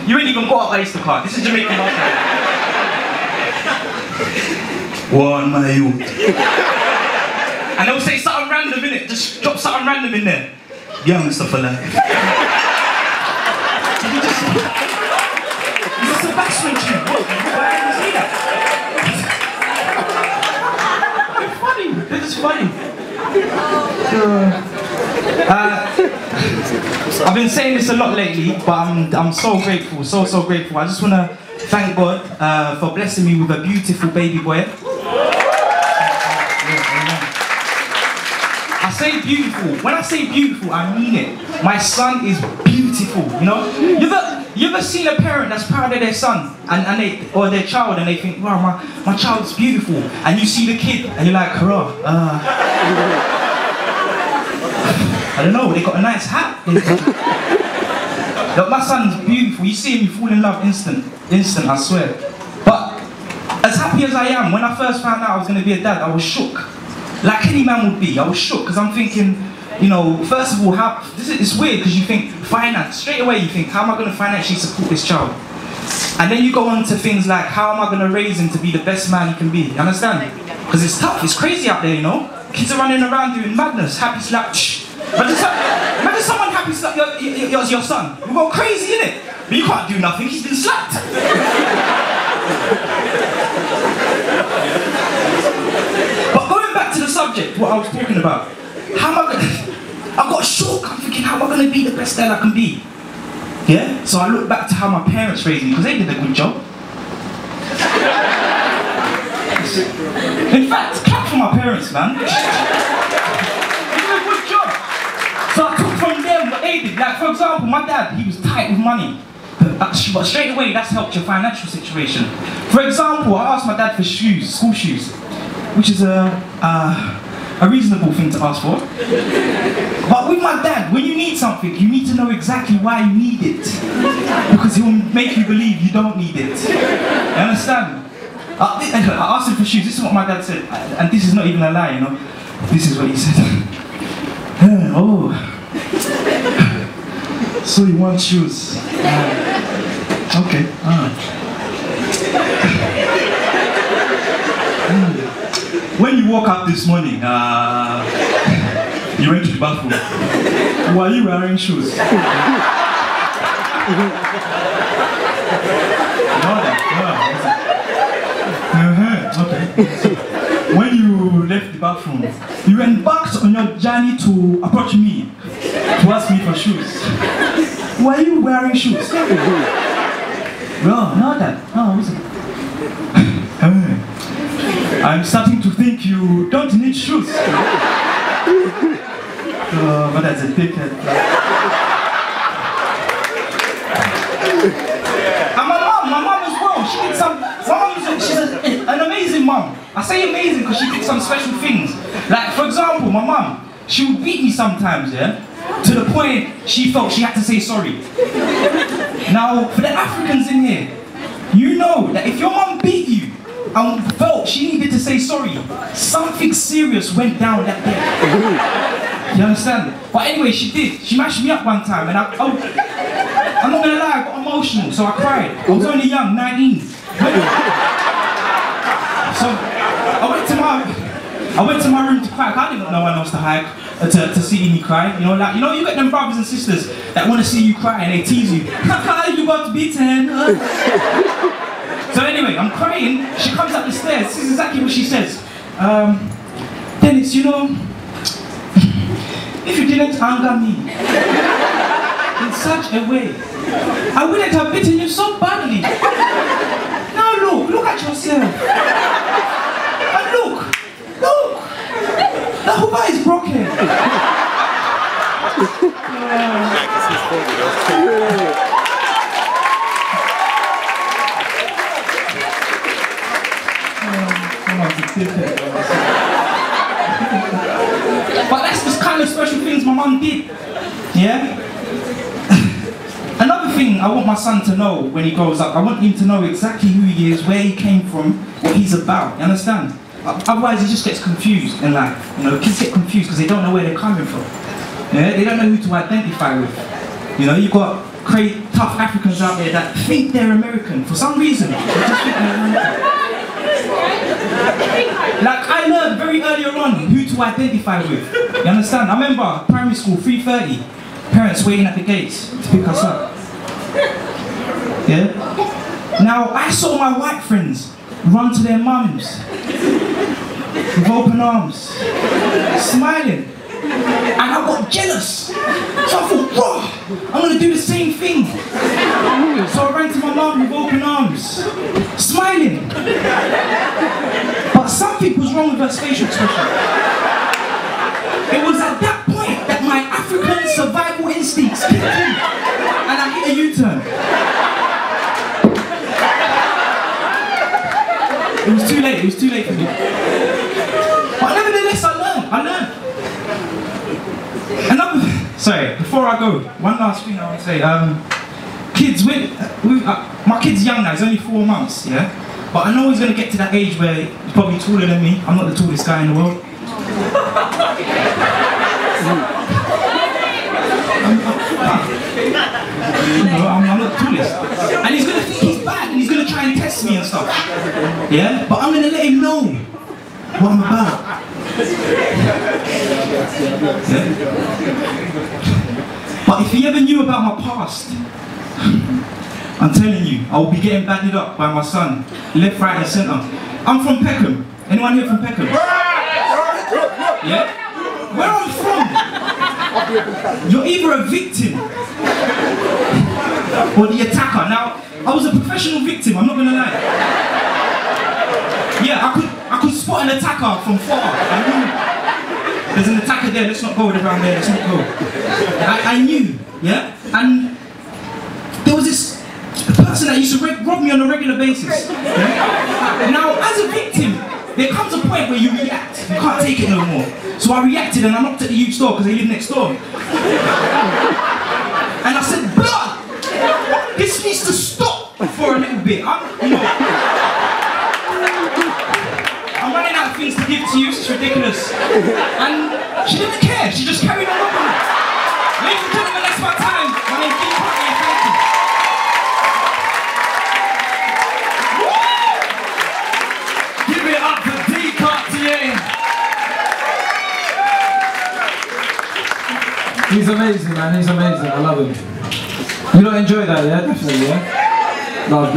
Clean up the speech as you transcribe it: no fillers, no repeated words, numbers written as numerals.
You ain't even got a Instacart. This is Jamaican market. One, my youth. And they'll say something random in it. Just drop something random in there. Youngster for life. It's a Sebastian tune. Why did you say that? They're funny. They're just funny. I've been saying this a lot lately, but I'm so grateful, so grateful. I just want to thank God for blessing me with a beautiful baby boy. I say beautiful. When I say beautiful, I mean it. My son is beautiful, you know? You ever seen a parent that's proud of their son or their child and they think, wow, my child's beautiful. And you see the kid and you're like, hurrah. I don't know, they got a nice hat. Look, my son's beautiful. You see him, you fall in love instant, I swear. But as happy as I am, when I first found out I was going to be a dad, I was shook. Like any man would be, I was shook because I'm thinking, you know, first of all, it's weird because you think finance. Straight away you think, how am I going to financially support this child? And then you go on to things like, how am I going to raise him to be the best man he can be? You understand? Because it's tough, it's crazy out there, you know? Kids are running around doing madness, happy slap. Imagine someone happy slap your son. You go crazy, innit? But you can't do nothing, he's been slapped. But going back to the subject, what I was talking about, how am I gonna, I got shook, I'm thinking, how am I gonna be the best dad I can be? Yeah? So I look back to how my parents raised me, because they did a good job. In fact, clap for my parents, man. They did a good job. So I took from them what they did. Like, for example, my dad, he was tight with money. But straight away, that's helped your financial situation. For example, I asked my dad for shoes, school shoes, which is a reasonable thing to ask for. But with my dad, when you need something, you need to know exactly why you need it. Because he'll make you believe you don't need it. You understand? I asked him for shoes, this is what my dad said, and this is not even a lie, you know. This is what he said. Oh, so you want shoes? Okay. When you woke up this morning, you went to the bathroom. Were you wearing shoes? Okay. So, when you left the bathroom, you embarked on your journey to approach me to ask me for shoes. Were you wearing shoes? No, not that. No, wasn't. I'm starting to think you don't need shoes. But that's a dickhead. And my mom as well. She did some. She's an amazing mom. I say amazing because she did some special things. Like, for example, my mom, she would beat me sometimes, yeah? To the point she felt she had to say sorry. Now, for the Africans in here, you know that if your mom beat you and felt she needed to say sorry, something serious went down that day. You understand? But anyway, she did. She mashed me up one time and I'm not gonna lie, I got emotional, so I cried. I was only young, 19. So I went to my room to cry. I didn't want no one else to hide to see me cry. You know, like you get them brothers and sisters that want to see you cry and they tease you. You got to be 10. So anyway, I'm crying. She comes up the stairs. This is exactly what she says. Dennis, you know, if you didn't anger me in such a way, I wouldn't have beaten you so badly. Now look at yourself. And look, the hoover is broken. But that's the kind of special things my mum did. Yeah? Another thing I want my son to know when he grows up, I want him to know exactly who he is, where he came from, what he's about. You understand? Otherwise he just gets confused in life. You know, kids get confused because they don't know where they're coming from. Yeah? They don't know who to identify with. You know, you've got tough Africans out there that think they're American for some reason. They just think they're American. Like, I learned very earlier on who to identify with. You understand? I remember primary school, 3:30, parents waiting at the gates to pick us up. Yeah? Now, I saw my white friends run to their mums with open arms, smiling. And I got jealous. So I thought, raw, I'm gonna do the same thing. So I ran to my mum with open arms, smiling. But something was wrong with her facial expression. It was at that point that my African survival instincts kicked in, and I hit a U-turn. It was too late for me. But nevertheless, I learned. Sorry, before I go, one last thing I want to say. Kids, my kid's young now, he's only 4 months, yeah? But I know he's going to get to that age where he's probably taller than me. I'm not the tallest guy in the world. I'm not the tallest. And he's going to think he's bad, and he's going to try and test me and stuff. Yeah? But I'm going to let him know what I'm about. Yeah? But if he ever knew about my past, I'm telling you, I will be getting banded up by my son, left, right and centre. I'm from Peckham. Anyone here from Peckham? Yeah? Where I'm from, you're either a victim or the attacker. Now, I was a professional victim, I'm not going to lie. Yeah, I could spot an attacker from far. I knew there's an attacker there, let's not go around there, let's not go. I knew, yeah? And there was this person that used to rob me on a regular basis. Yeah? Now, as a victim, there comes a point where you react. You can't take it no more. So I reacted and I knocked at the youth store because they live next door. And I said, blood! This needs to stop for a little bit. I'm running out of things to give to you, it's ridiculous. And she didn't care, she just carried on robbing me. Ladies and gentlemen, that's my time. My name's Dee Kartier, thank you. Give it up for Dee Kartier. He's amazing, man, he's amazing, I love him. You don't enjoy that, yeah? Definitely, yeah? No,